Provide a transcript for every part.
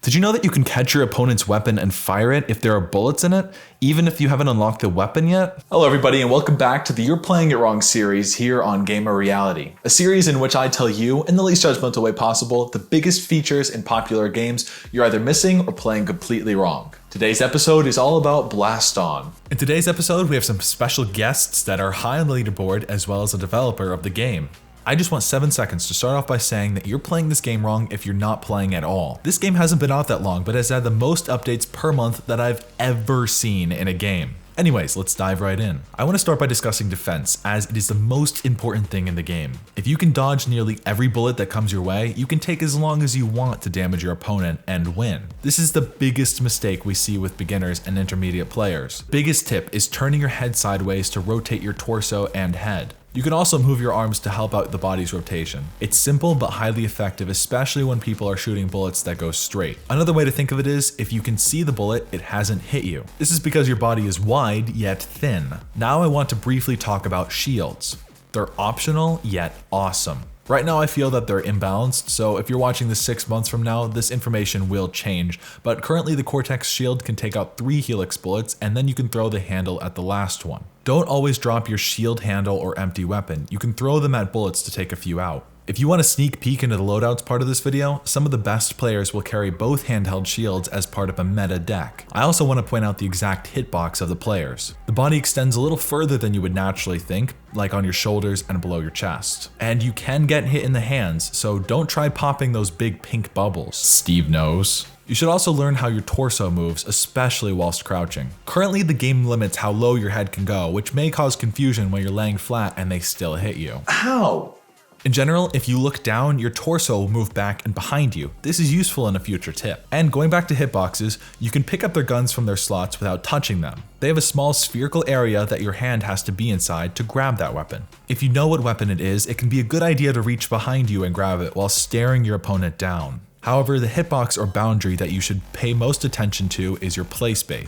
Did you know that you can catch your opponent's weapon and fire it if there are bullets in it, even if you haven't unlocked the weapon yet? Hello everybody and welcome back to the You're Playing It Wrong series here on Gamer Reality, a series in which I tell you, in the least judgmental way possible, the biggest features in popular games you're either missing or playing completely wrong. Today's episode is all about Blaston. In today's episode, we have some special guests that are high on the leaderboard as well as a developer of the game. I just want 7 seconds to start off by saying that you're playing this game wrong if you're not playing at all. This game hasn't been out that long, but has had the most updates per month that I've ever seen in a game. Anyways, let's dive right in. I want to start by discussing defense, as it is the most important thing in the game. If you can dodge nearly every bullet that comes your way, you can take as long as you want to damage your opponent and win. This is the biggest mistake we see with beginners and intermediate players. Biggest tip is turning your head sideways to rotate your torso and head. You can also move your arms to help out the body's rotation. It's simple but highly effective, especially when people are shooting bullets that go straight. Another way to think of it is, if you can see the bullet, it hasn't hit you. This is because your body is wide yet thin. Now I want to briefly talk about shields. They're optional yet awesome. Right now I feel that they're imbalanced, so if you're watching this 6 months from now, this information will change, but currently the Cortex shield can take out 3 Helix bullets and then you can throw the handle at the last one. Don't always drop your shield handle or empty weapon, you can throw them at bullets to take a few out. If you want a sneak peek into the loadouts part of this video, some of the best players will carry both handheld shields as part of a meta deck. I also want to point out the exact hitbox of the players. The body extends a little further than you would naturally think, like on your shoulders and below your chest. And you can get hit in the hands, so don't try popping those big pink bubbles. Steve knows. You should also learn how your torso moves, especially whilst crouching. Currently, the game limits how low your head can go, which may cause confusion when you're laying flat and they still hit you. Ow! In general, if you look down, your torso will move back and behind you. This is useful in a future tip. And going back to hitboxes, you can pick up their guns from their slots without touching them. They have a small spherical area that your hand has to be inside to grab that weapon. If you know what weapon it is, it can be a good idea to reach behind you and grab it while staring your opponent down. However, the hitbox or boundary that you should pay most attention to is your play space.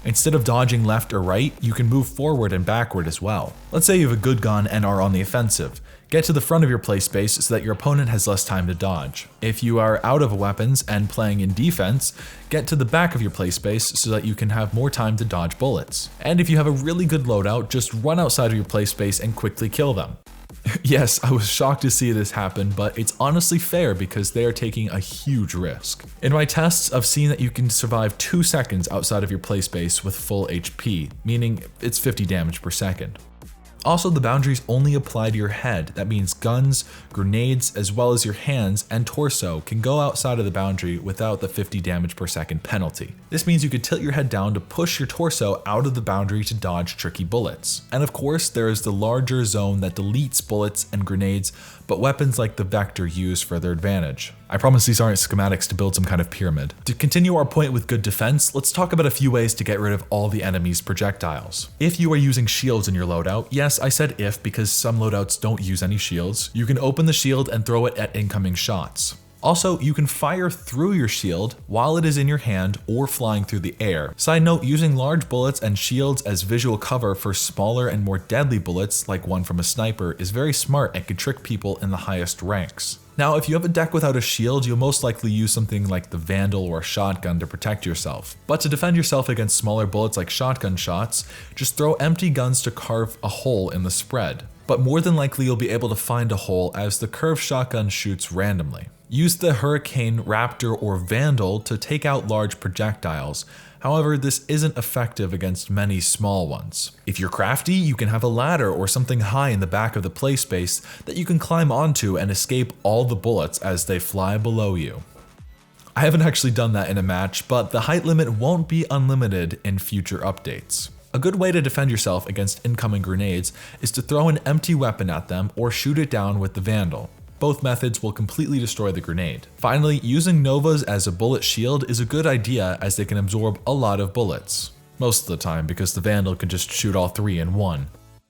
Instead of dodging left or right, you can move forward and backward as well. Let's say you have a good gun and are on the offensive. Get to the front of your play space so that your opponent has less time to dodge. If you are out of weapons and playing in defense, get to the back of your play space so that you can have more time to dodge bullets. And if you have a really good loadout, just run outside of your play space and quickly kill them. Yes, I was shocked to see this happen, but it's honestly fair because they are taking a huge risk. In my tests, I've seen that you can survive 2 seconds outside of your play space with full HP, meaning it's 50 damage per second. Also, the boundaries only apply to your head. That means guns, grenades, as well as your hands and torso can go outside of the boundary without the 50 damage per second penalty. This means you could tilt your head down to push your torso out of the boundary to dodge tricky bullets. And of course, there is the larger zone that deletes bullets and grenades, but weapons like the Vector use for their advantage. I promise these aren't schematics to build some kind of pyramid. To continue our point with good defense, let's talk about a few ways to get rid of all the enemy's projectiles. If you are using shields in your loadout, yes, I said if because some loadouts don't use any shields, you can open the shield and throw it at incoming shots. Also, you can fire through your shield while it is in your hand or flying through the air. Side note, using large bullets and shields as visual cover for smaller and more deadly bullets, like one from a sniper, is very smart and can trick people in the highest ranks. Now, if you have a deck without a shield, you'll most likely use something like the Vandal or Shotgun to protect yourself. But to defend yourself against smaller bullets like shotgun shots, just throw empty guns to carve a hole in the spread. But more than likely you'll be able to find a hole as the curved shotgun shoots randomly. Use the Hurricane, Raptor, or Vandal to take out large projectiles. However, this isn't effective against many small ones. If you're crafty, you can have a ladder or something high in the back of the play space that you can climb onto and escape all the bullets as they fly below you. I haven't actually done that in a match, but the height limit won't be unlimited in future updates. A good way to defend yourself against incoming grenades is to throw an empty weapon at them or shoot it down with the Vandal. Both methods will completely destroy the grenade. Finally, using Novas as a bullet shield is a good idea as they can absorb a lot of bullets. Most of the time because the Vandal can just shoot all 3 in one.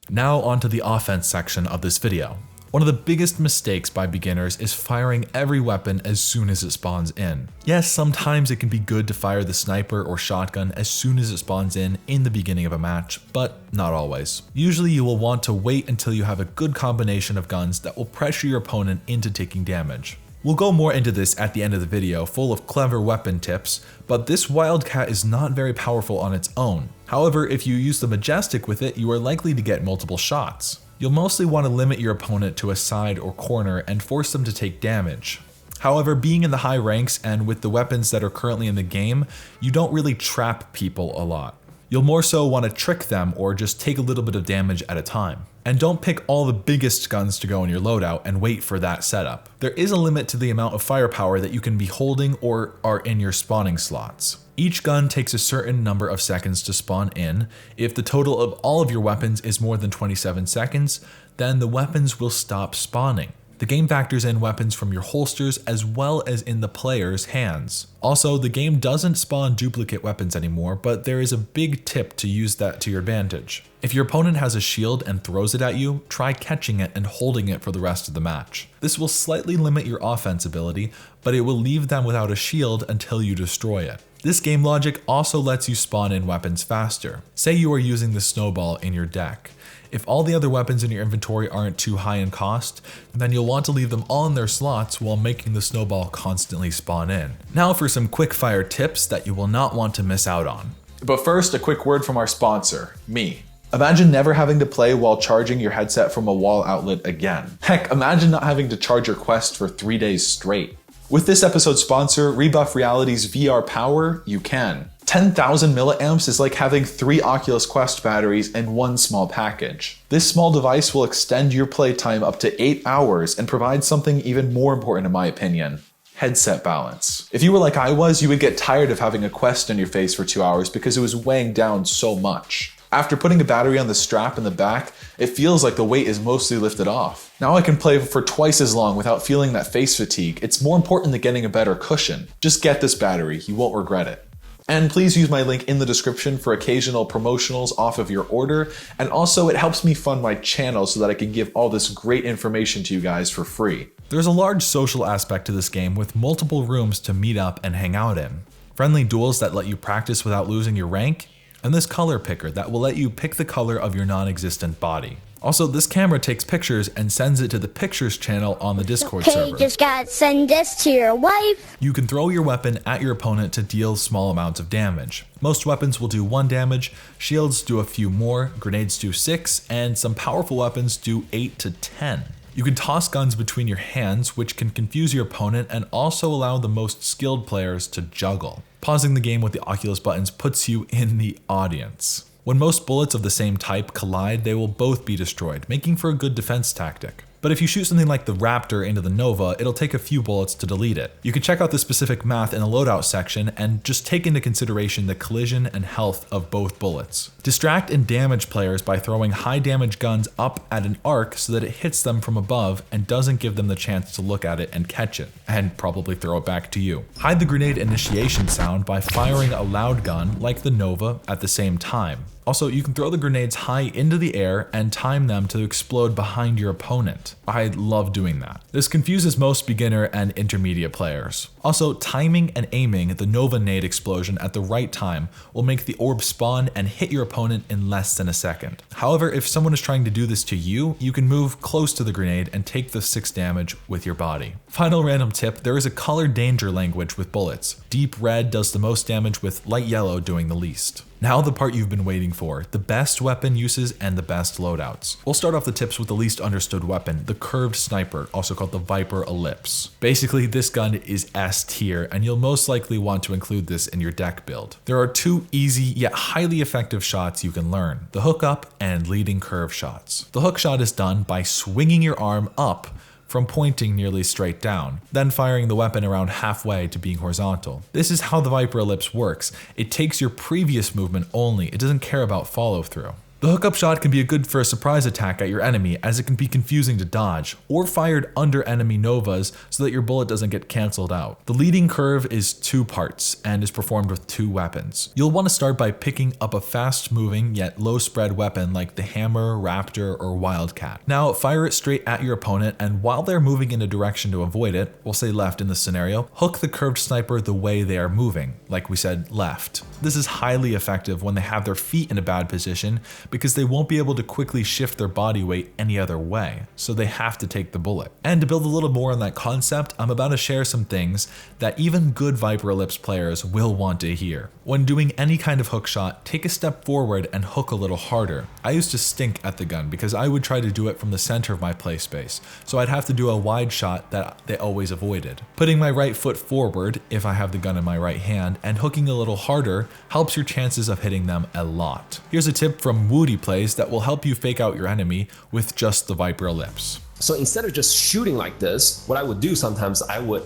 Now onto the offense section of this video. One of the biggest mistakes by beginners is firing every weapon as soon as it spawns in. Yes, sometimes it can be good to fire the sniper or shotgun as soon as it spawns in the beginning of a match, but not always. Usually you will want to wait until you have a good combination of guns that will pressure your opponent into taking damage. We'll go more into this at the end of the video, full of clever weapon tips, but this Wildcat is not very powerful on its own. However, if you use the Majestic with it, you are likely to get multiple shots. You'll mostly want to limit your opponent to a side or corner and force them to take damage. However, being in the high ranks and with the weapons that are currently in the game, you don't really trap people a lot. You'll more so want to trick them or just take a little bit of damage at a time. And don't pick all the biggest guns to go in your loadout and wait for that setup. There is a limit to the amount of firepower that you can be holding or are in your spawning slots. Each gun takes a certain number of seconds to spawn in. If the total of all of your weapons is more than 27 seconds, then the weapons will stop spawning. The game factors in weapons from your holsters as well as in the player's hands. Also, the game doesn't spawn duplicate weapons anymore, but there is a big tip to use that to your advantage. If your opponent has a shield and throws it at you, try catching it and holding it for the rest of the match. This will slightly limit your offense ability, but it will leave them without a shield until you destroy it. This game logic also lets you spawn in weapons faster. Say you are using the Snowball in your deck. If all the other weapons in your inventory aren't too high in cost, then you'll want to leave them all in their slots while making the Snowball constantly spawn in. Now for some quick fire tips that you will not want to miss out on. But first, a quick word from our sponsor, me. Imagine never having to play while charging your headset from a wall outlet again. Heck, imagine not having to charge your Quest for 3 days straight. With this episode's sponsor, Rebuff Reality's VR Power, you can. 10,000 milliamps is like having 3 Oculus Quest batteries in one small package. This small device will extend your playtime up to 8 hours and provide something even more important in my opinion: headset balance. If you were like I was, you would get tired of having a Quest in your face for 2 hours because it was weighing down so much. After putting a battery on the strap in the back, it feels like the weight is mostly lifted off. Now I can play for twice as long without feeling that face fatigue. It's more important than getting a better cushion. Just get this battery, you won't regret it. And please use my link in the description for occasional promotionals off of your order, and also it helps me fund my channel so that I can give all this great information to you guys for free. There's a large social aspect to this game with multiple rooms to meet up and hang out in, friendly duels that let you practice without losing your rank, and this color picker that will let you pick the color of your non-existent body. Also, this camera takes pictures and sends it to the Pictures channel on the Discord server. Just gotta send this to your wife. You can throw your weapon at your opponent to deal small amounts of damage. Most weapons will do 1 damage, shields do a few more, grenades do 6, and some powerful weapons do 8 to 10. You can toss guns between your hands, which can confuse your opponent and also allow the most skilled players to juggle. Pausing the game with the Oculus buttons puts you in the audience. When most bullets of the same type collide, they will both be destroyed, making for a good defense tactic. But if you shoot something like the Raptor into the Nova, it'll take a few bullets to delete it. You can check out the specific math in the loadout section and just take into consideration the collision and health of both bullets. Distract and damage players by throwing high damage guns up at an arc so that it hits them from above and doesn't give them the chance to look at it and catch it, and probably throw it back to you. Hide the grenade initiation sound by firing a loud gun like the Nova at the same time. Also, you can throw the grenades high into the air and time them to explode behind your opponent. I love doing that. This confuses most beginner and intermediate players. Also, timing and aiming the Nova nade explosion at the right time will make the orb spawn and hit your opponent in less than a second. However, if someone is trying to do this to you, you can move close to the grenade and take the 6 damage with your body. Final random tip, there is a color danger language with bullets. Deep red does the most damage with light yellow doing the least. Now the part you've been waiting for, the best weapon uses and the best loadouts. We'll start off the tips with the least understood weapon, the curved sniper, also called the Viper Ellipse. Basically, this gun is S tier, and you'll most likely want to include this in your deck build. There are 2 easy yet highly effective shots you can learn, the hook up and leading curve shots. The hook shot is done by swinging your arm up from pointing nearly straight down, then firing the weapon around halfway to being horizontal. This is how the Viper Ellipse works. It takes your previous movement only, it doesn't care about follow through. The hookup shot can be good for a surprise attack at your enemy, as it can be confusing to dodge, or fired under enemy novas so that your bullet doesn't get cancelled out. The leading curve is 2 parts and is performed with 2 weapons. You'll want to start by picking up a fast moving yet low spread weapon like the Hammer, Raptor, or Wildcat. Now fire it straight at your opponent, and while they're moving in a direction to avoid it, we'll say left in this scenario, hook the curved sniper the way they are moving, like we said, left. This is highly effective when they have their feet in a bad position, because they won't be able to quickly shift their body weight any other way, so they have to take the bullet. And to build a little more on that concept, I'm about to share some things that even good Viper Ellipse players will want to hear. When doing any kind of hook shot, take a step forward and hook a little harder. I used to stink at the gun because I would try to do it from the center of my play space, so I'd have to do a wide shot that they always avoided. Putting my right foot forward, if I have the gun in my right hand, and hooking a little harder helps your chances of hitting them a lot. Here's a tip from Woody Plays that will help you fake out your enemy with just the Viper Ellipse. So instead of just shooting like this, what I would do sometimes, I would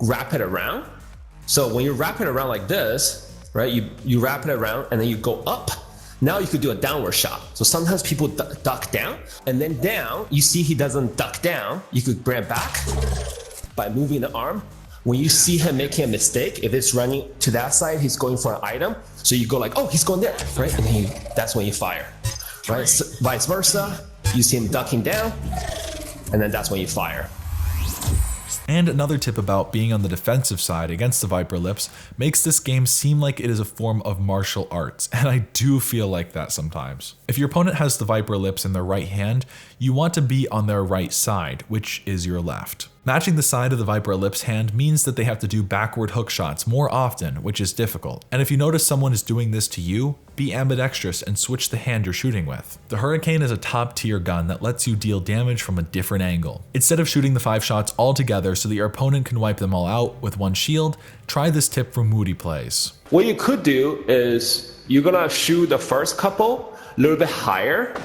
wrap it around. So when you wrap it around like this, right, you wrap it around and then you go up. Now you could do a downward shot. So sometimes people duck down and then down, you see he doesn't duck down. You could bring it back by moving the arm. When you see him making a mistake, if it's running to that side, he's going for an item. So you go like, oh, he's going there, right? And that's when you fire, right? So vice versa, you see him ducking down, and then that's when you fire. And another tip about being on the defensive side against the Viper Ellipse makes this game seem like it is a form of martial arts, and I do feel like that sometimes. If your opponent has the Viper Ellipse in their right hand, you want to be on their right side, which is your left. Matching the side of the Viper Ellipse hand means that they have to do backward hook shots more often, which is difficult. And if you notice someone is doing this to you, be ambidextrous and switch the hand you're shooting with. The Hurricane is a top tier gun that lets you deal damage from a different angle. Instead of shooting the 5 shots all together so that your opponent can wipe them all out with one shield, try this tip from Moody Plays. What you could do is you're gonna shoot the first couple a little bit higher,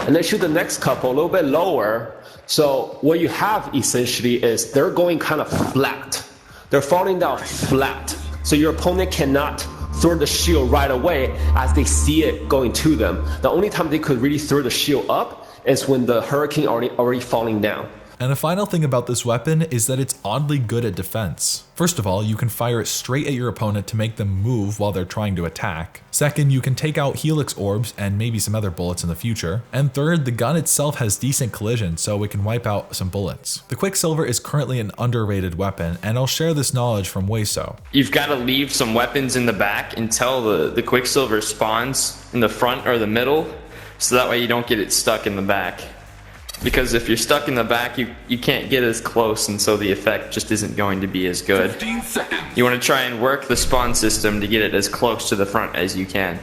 and then shoot the next couple a little bit lower. So what you have essentially is they're going kind of flat. They're falling down flat. So your opponent cannot throw the shield right away as they see it going to them. The only time they could really throw the shield up is when the Hurricane already falling down. And a final thing about this weapon is that it's oddly good at defense. First of all, you can fire it straight at your opponent to make them move while they're trying to attack. Second, you can take out helix orbs and maybe some other bullets in the future. And third, the gun itself has decent collision, so it can wipe out some bullets. The QuickSilver is currently an underrated weapon, and I'll share this knowledge from Wayso. You've got to leave some weapons in the back until the QuickSilver spawns in the front or the middle, so that way you don't get it stuck in the back. Because if you're stuck in the back, you can't get as close, and so the effect just isn't going to be as good. 15 seconds. You want to try and work the spawn system to get it as close to the front as you can.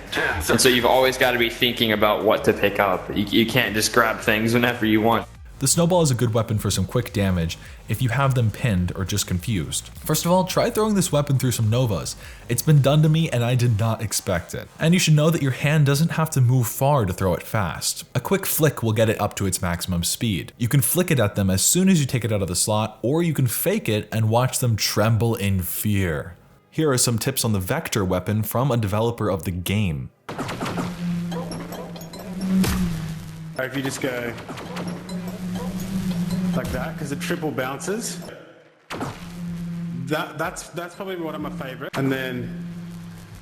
And so you've always got to be thinking about what to pick up. You can't just grab things whenever you want. The Snowball is a good weapon for some quick damage if you have them pinned or just confused. First of all, try throwing this weapon through some Novas. It's been done to me and I did not expect it. And you should know that your hand doesn't have to move far to throw it fast. A quick flick will get it up to its maximum speed. You can flick it at them as soon as you take it out of the slot, or you can fake it and watch them tremble in fear. Here are some tips on the Vector weapon from a developer of the game. If you just go like that, because it triple bounces. That's probably one of my favorite. And then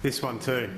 this one too.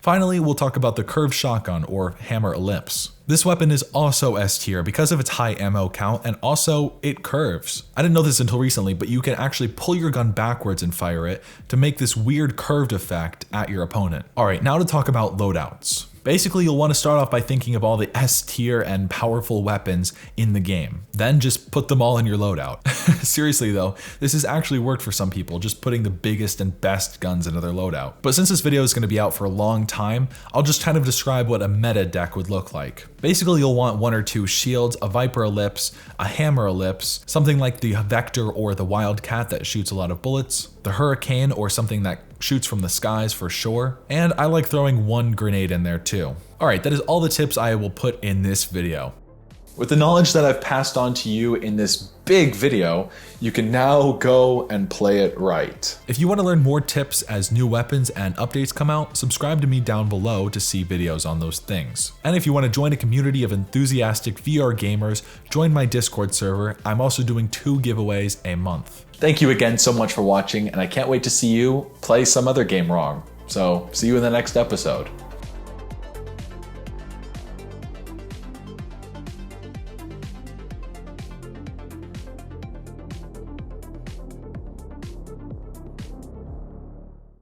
Finally, we'll talk about the curved shotgun or hammer ellipse. This weapon is also S tier because of its high ammo count, and also it curves. I didn't know this until recently, but you can actually pull your gun backwards and fire it to make this weird curved effect at your opponent. Alright, now to talk about loadouts. Basically, you'll want to start off by thinking of all the S tier and powerful weapons in the game. Then just put them all in your loadout. Seriously though, this has actually worked for some people, just putting the biggest and best guns into their loadout. But since this video is going to be out for a long time, I'll just kind of describe what a meta deck would look like. Basically, you'll want 1 or 2 shields, a Viper Ellipse, a Hammer Ellipse, something like the Vector or the Wildcat that shoots a lot of bullets, the Hurricane or something that shoots from the skies for sure, and I like throwing 1 grenade in there too. Alright, that is all the tips I will put in this video. With the knowledge that I've passed on to you in this big video, you can now go and play it right. If you want to learn more tips as new weapons and updates come out, subscribe to me down below to see videos on those things. And if you want to join a community of enthusiastic VR gamers, join my Discord server. I'm also doing 2 giveaways a month. Thank you again so much for watching, and I can't wait to see you play some other game wrong. So, see you in the next episode.